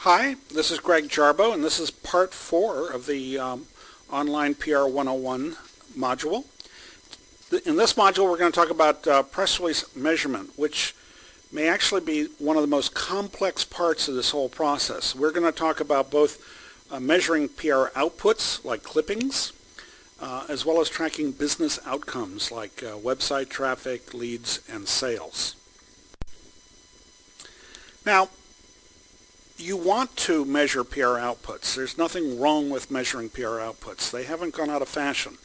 Hi, this is Greg Jarboe, and this is part 4 of the Online PR 101 module. In this module, we're going to talk about press release measurement, which may actually be one of the most complex parts of this whole process. We're going to talk about both measuring PR outputs, like clippings, as well as tracking business outcomes, like website traffic, leads, and sales. Now, you want to measure PR outputs. There's nothing wrong with measuring PR outputs. They haven't gone out of fashion.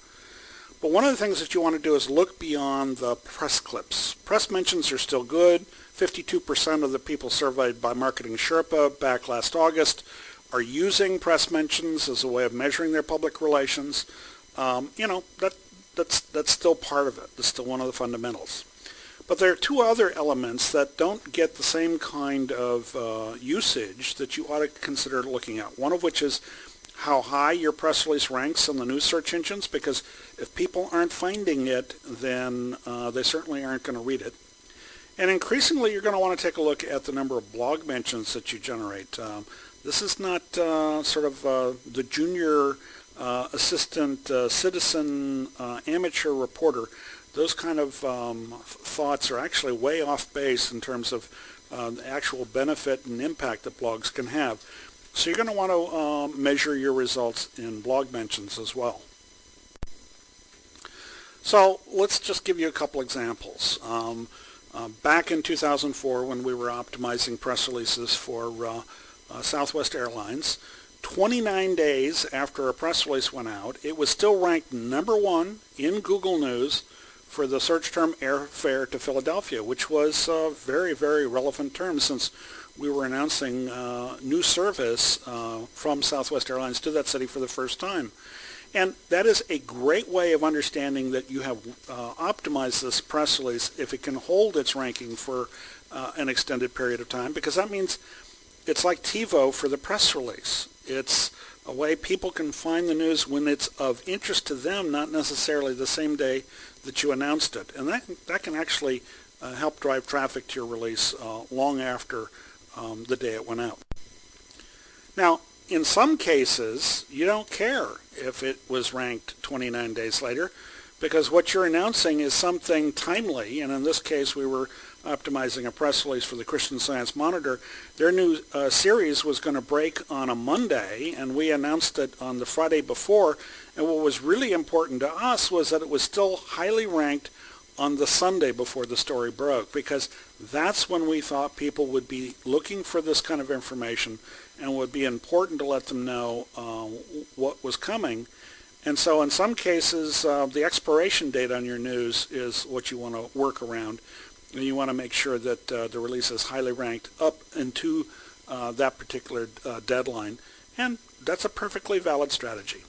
But one of the things that you want to do is look beyond the press clips. Press mentions are still good. 52% of the people surveyed by Marketing Sherpa back last August are using press mentions as a way of measuring their public relations. That's still part of it. That's still one of the fundamentals. But there are two other elements that don't get the same kind of usage that you ought to consider looking at. One of which is how high your press release ranks on the news search engines, because if people aren't finding it, then they certainly aren't going to read it. And increasingly, you're going to want to take a look at the number of blog mentions that you generate. This is not the junior assistant citizen amateur reporter. Those kind of thoughts are actually way off base in terms of the actual benefit and impact that blogs can have. So you're going to want to measure your results in blog mentions as well. So let's just give you a couple examples. Back in 2004, when we were optimizing press releases for Southwest Airlines, 29 days after a press release went out, it was still ranked #1 in Google News for the search term airfare to Philadelphia, which was a very, very relevant term since we were announcing new service from Southwest Airlines to that city for the first time. And that is a great way of understanding that you have optimized this press release if it can hold its ranking for an extended period of time, because that means it's like TiVo for the press release. It's a way people can find the news when it's of interest to them, not necessarily the same day that you announced it. And that can actually help drive traffic to your release long after the day it went out. Now, in some cases, you don't care if it was ranked 29 days later, because what you're announcing is something timely, and in this case we were optimizing a press release for the Christian Science Monitor. Their new series was going to break on a Monday, and we announced it on the Friday before, and what was really important to us was that it was still highly ranked on the Sunday before the story broke, because that's when we thought people would be looking for this kind of information and would be important to let them know what was coming. And so in some cases, the expiration date on your news is what you want to work around. And you want to make sure that the release is highly ranked up into that particular deadline. And that's a perfectly valid strategy.